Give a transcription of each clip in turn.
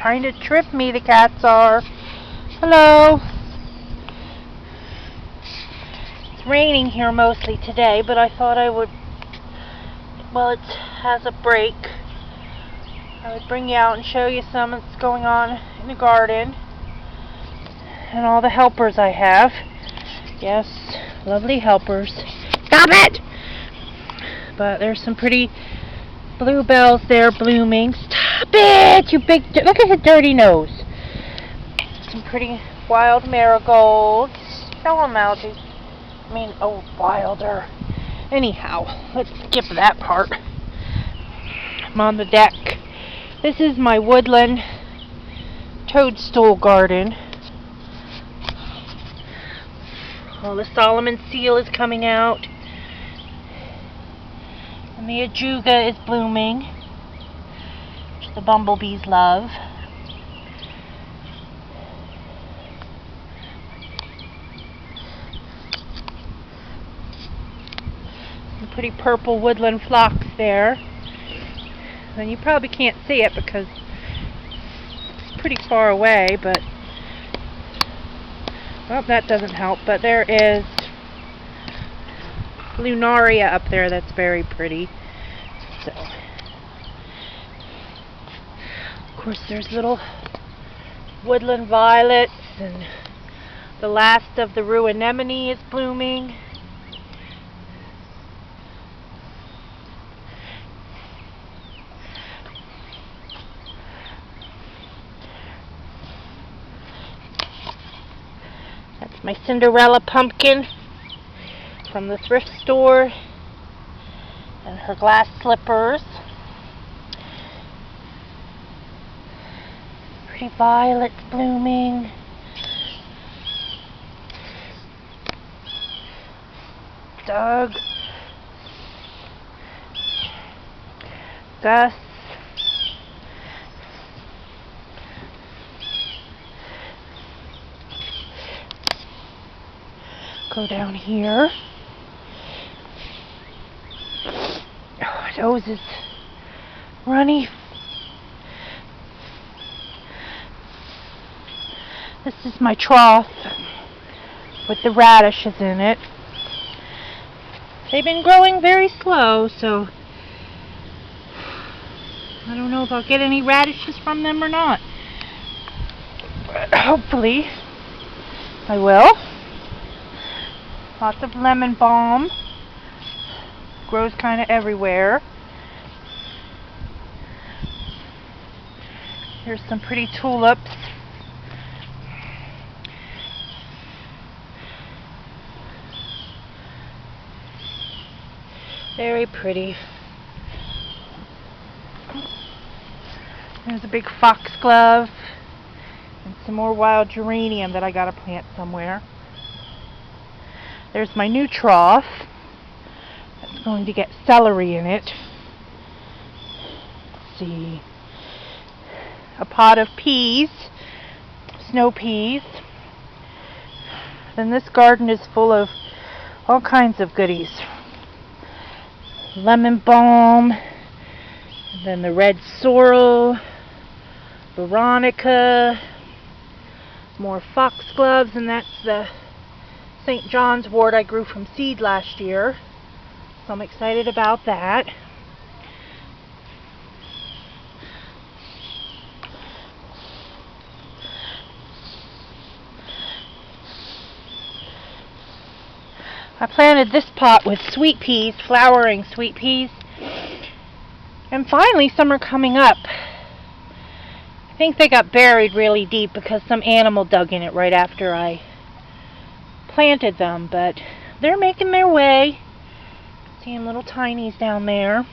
trying to trip me, the cats are. Hello. It's raining here mostly today, but I thought I would, well, it has a break, I would bring you out and show you some that's going on in the garden and all the helpers I have. Yes, lovely helpers. Stop it! But there's some pretty bluebells there blooming. Stop it, you big... Look at his dirty nose. Some pretty wild marigolds. Show them, Algie. I mean, oh, wilder. Anyhow, let's skip that part. I'm on the deck. This is my woodland toadstool garden. Oh, the Solomon seal is coming out. And the ajuga is blooming, which the bumblebees love. Some pretty purple woodland phlox there. And you probably can't see it because it's pretty far away, but well, that doesn't help. But there is lunaria up there that's very pretty. So, of course, there's little woodland violets, and the last of the rue anemone is blooming. That's my Cinderella pumpkin from the thrift store, and her glass slippers. Pretty violets blooming. Doug. Gus. Go down here. Oh, nose is runny. This is my trough with the radishes in it. They've been growing very slow, so I don't know if I'll get any radishes from them or not. But hopefully I will. Lots of lemon balm. Grows kind of everywhere. Here's some pretty tulips. Very pretty. There's a big foxglove and some more wild geranium that I gotta plant somewhere. There's my new trough. That's going to get celery in it. Let's see. A pot of peas, snow peas. Then this garden is full of all kinds of goodies. Lemon balm, and then the red sorrel, veronica, more foxgloves, and that's the St. John's wort I grew from seed last year. So I'm excited about that. I planted this pot with sweet peas, flowering sweet peas. And finally some are coming up. I think they got buried really deep because some animal dug in it right after I planted them, but they're making their way. Seeing little tinies down there.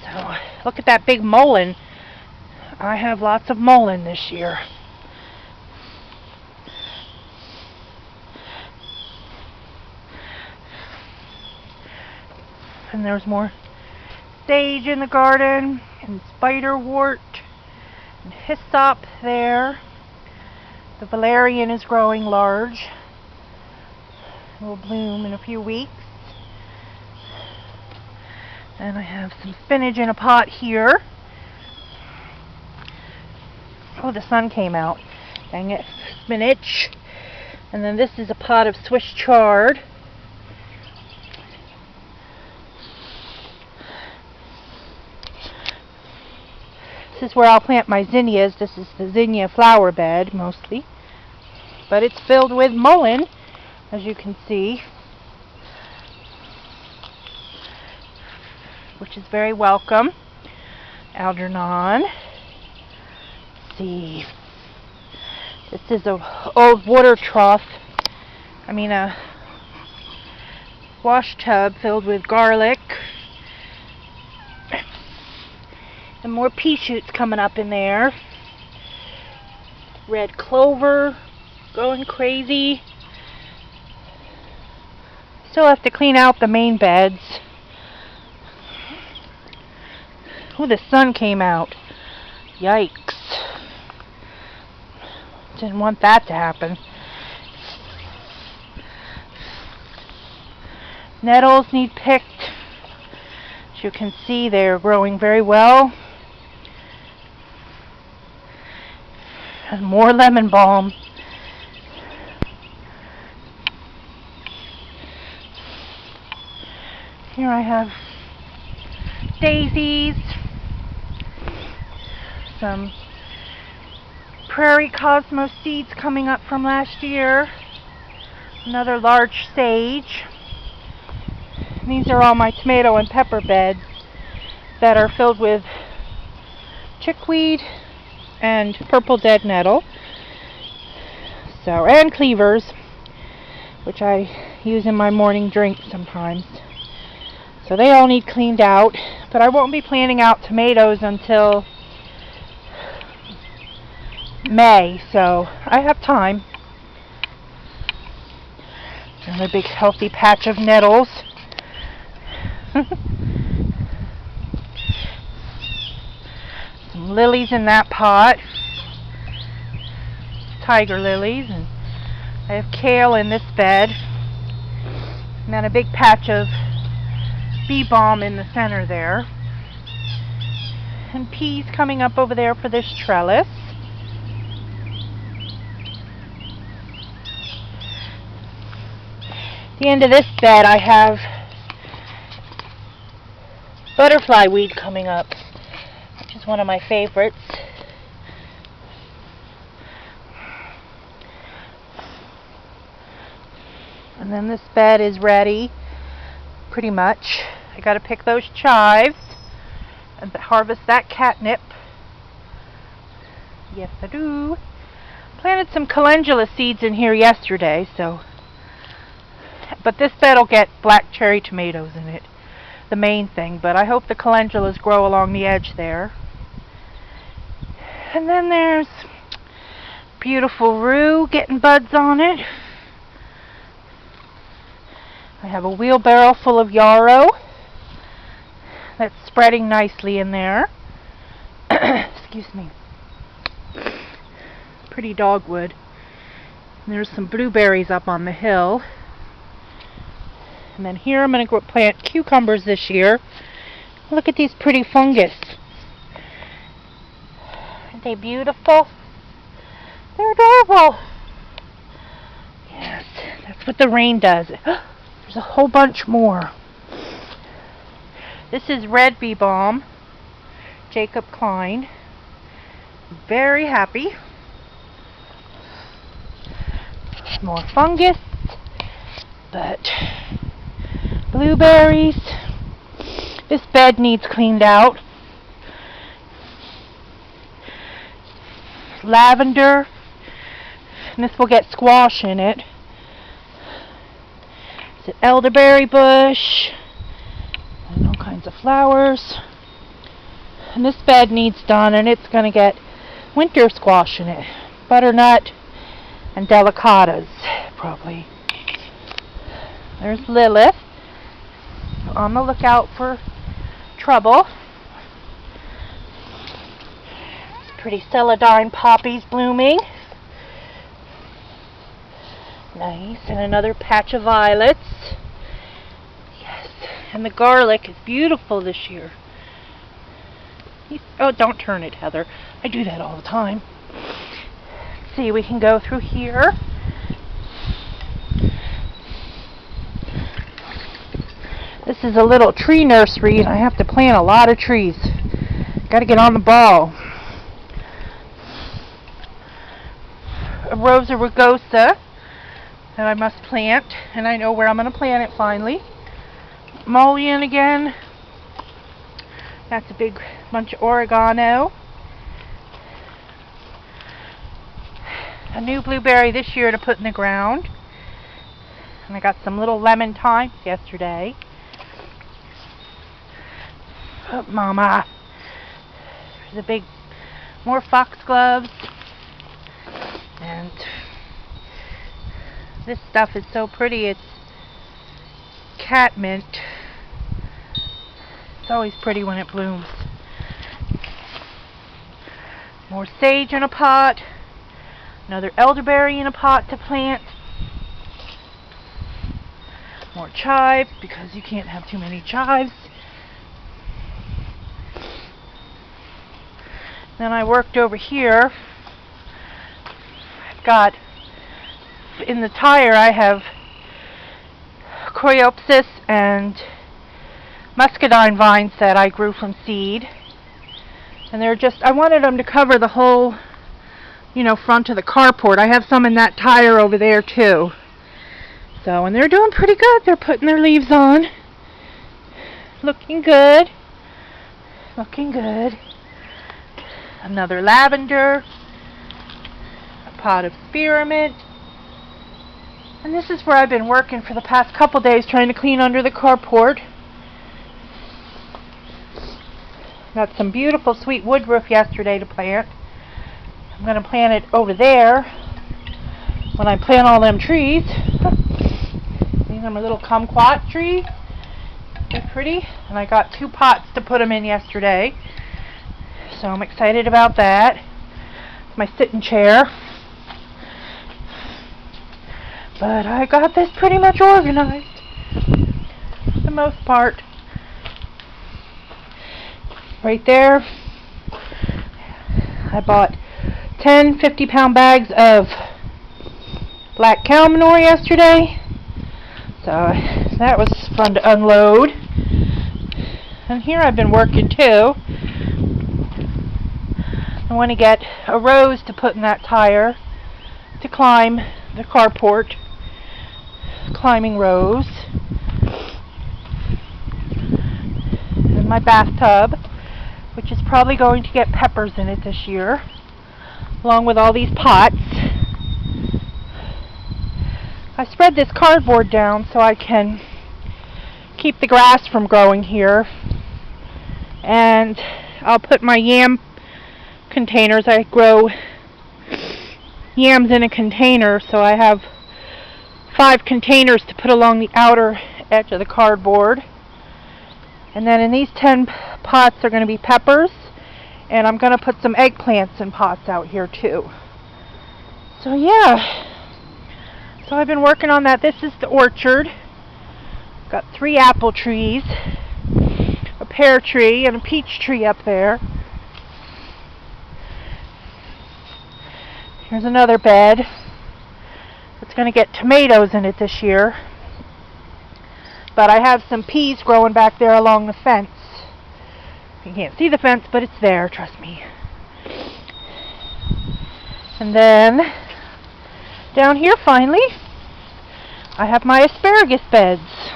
So look at that big mullein. I have lots of mullein this year. And there's more sage in the garden, and spiderwort, and hyssop there. The valerian is growing large. It will bloom in a few weeks. And I have some spinach in a pot here. Oh, the sun came out. Dang it. Spinach. And then this is a pot of Swiss chard. This is where I'll plant my zinnias. This is the zinnia flower bed, mostly. But it's filled with mullein, as you can see, which is very welcome. Algernon. Let's see. This is a old water trough. A wash tub filled with garlic. And more pea shoots coming up in there. Red clover going crazy. Still have to clean out the main beds. Oh, the sun came out. Yikes. Didn't want that to happen. Nettles need picked. As you can see, they're growing very well. And more lemon balm. Here I have daisies, some prairie cosmos seeds coming up from last year, another large sage. These are all my tomato and pepper beds that are filled with chickweed and purple dead nettle, and cleavers, which I use in my morning drink sometimes. So they all need cleaned out, but I won't be planting out tomatoes until May, so I have time. Another big healthy patch of nettles. Some lilies in that pot. Tiger lilies. And I have kale in this bed. And then a big patch of bee balm in the center there. And peas coming up over there for this trellis. At the end of this bed I have butterfly weed coming up, which is one of my favorites. And then this bed is ready, pretty much. I gotta pick those chives and harvest that catnip. Yes, I do. Planted some calendula seeds in here yesterday, but this bed will get black cherry tomatoes in it, the main thing, but I hope the calendulas grow along the edge there. And then there's beautiful rue getting buds on it. I have a wheelbarrow full of yarrow that's spreading nicely in there. Excuse me. Pretty dogwood. And there's some blueberries up on the hill. And then here I'm going to plant cucumbers this year. Look at these pretty fungus. Aren't they beautiful? They're adorable. Yes, that's what the rain does. There's a whole bunch more. This is red bee balm, Jacob Klein. Very happy. More fungus, but blueberries. This bed needs cleaned out. Lavender, and this will get squash in it. It's an elderberry bush and all kinds of flowers. And this bed needs done, and it's going to get winter squash in it. Butternut and delicatas, probably. There's Lilith. On the lookout for trouble. Pretty celandine poppies blooming. Nice. And another patch of violets. Yes. And the garlic is beautiful this year. Oh, don't turn it, Heather. I do that all the time. Let's see, we can go through here. This is a little tree nursery, and I have to plant a lot of trees. Got to get on the ball. A Rosa rugosa that I must plant, and I know where I'm going to plant it finally. Mullein again. That's a big bunch of oregano. A new blueberry this year to put in the ground. And I got some little lemon thymes yesterday. Oh, Mama. There's a big, more foxgloves. And this stuff is so pretty. It's catmint. It's always pretty when it blooms. More sage in a pot. Another elderberry in a pot to plant. More chives, because you can't have too many chives. Then I worked over here. I've got, in the tire I have coreopsis and muscadine vines that I grew from seed. And they're just, I wanted them to cover the whole, front of the carport. I have some in that tire over there too. So, and they're doing pretty good. They're putting their leaves on. Looking good. Looking good. Another lavender. A pot of spearmint. And this is where I've been working for the past couple days, trying to clean under the carport. Got some beautiful sweet woodruff yesterday to plant. I'm going to plant it over there when I plant all them trees. These are my little kumquat tree. They're pretty. And I got 2 pots to put them in yesterday. So I'm excited about that. It's my sitting chair. But I got this pretty much organized for the most part. Right there, I bought 10 50-pound bags of black cow manure yesterday. So that was fun to unload. And here I've been working too. I want to get a rose to put in that tire to climb the carport. Climbing rose. And my bathtub, which is probably going to get peppers in it this year, along with all these pots. I spread this cardboard down so I can keep the grass from growing here. And I'll put my yam containers. I grow yams in a container, so I have 5 containers to put along the outer edge of the cardboard. And then in these 10 pots are going to be peppers, and I'm going to put some eggplants in pots out here too. So yeah, so I've been working on that. This is the orchard. Got 3 apple trees, a pear tree, and a peach tree up there. Here's another bed. It's going to get tomatoes in it this year. But I have some peas growing back there along the fence. You can't see the fence, but it's there, trust me. And then, down here finally, I have my asparagus beds,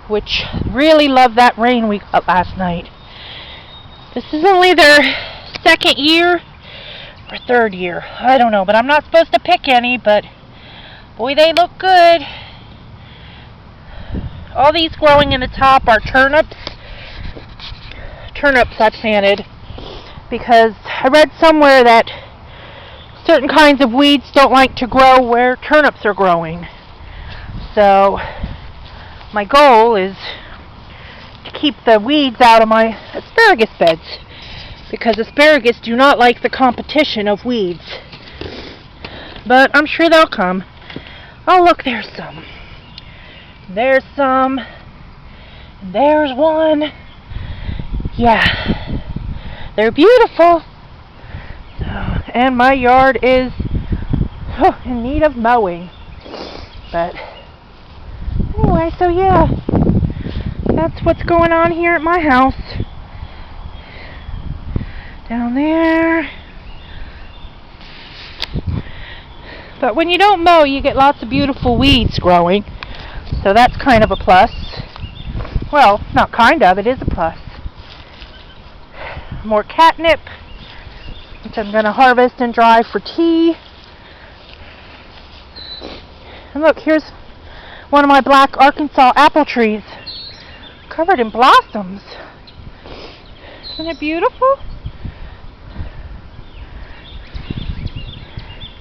which really loved that rain we got last night. This is only their 2nd year, or 3rd year, I don't know, but I'm not supposed to pick any, but boy, they look good. All these growing in the top are turnips. Turnips I planted because I read somewhere that certain kinds of weeds don't like to grow where turnips are growing. So my goal is to keep the weeds out of my asparagus beds, because asparagus do not like the competition of weeds. But I'm sure they'll come. Oh, look, there's some. There's some. And there's one. Yeah. They're beautiful. and my yard is in need of mowing. But anyway, so yeah, that's what's going on here at my house. Down there. But when you don't mow, you get lots of beautiful weeds growing. So that's kind of a plus. Well, not kind of, it is a plus. More catnip, which I'm going to harvest and dry for tea. And look, here's one of my black Arkansas apple trees, covered in blossoms. Isn't it beautiful?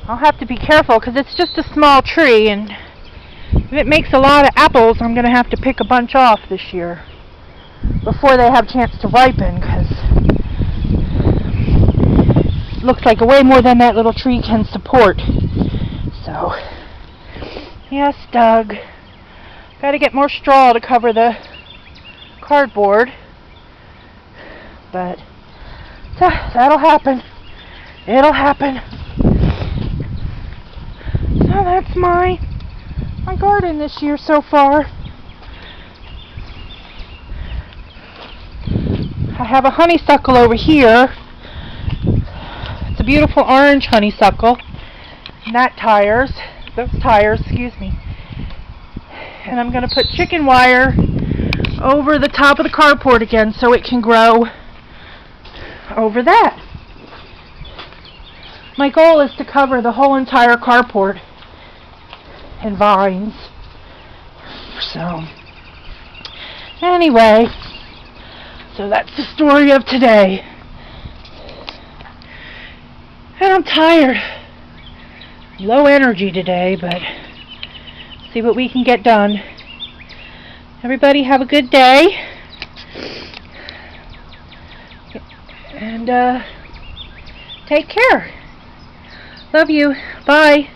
I'll have to be careful because it's just a small tree, and if it makes a lot of apples, I'm going to have to pick a bunch off this year before they have a chance to ripen, because it looks like way more than that little tree can support. So, yes, Doug. Got to get more straw to cover the cardboard, but that'll happen. It'll happen. So that's my garden this year so far. I have a honeysuckle over here. It's a beautiful orange honeysuckle. And those tires, excuse me. And I'm going to put chicken wire over the top of the carport again so it can grow over that. My goal is to cover the whole entire carport in vines. So, anyway, so that's the story of today. And I'm tired. Low energy today, but see what we can get done. Everybody have a good day. And take care. Love you. Bye.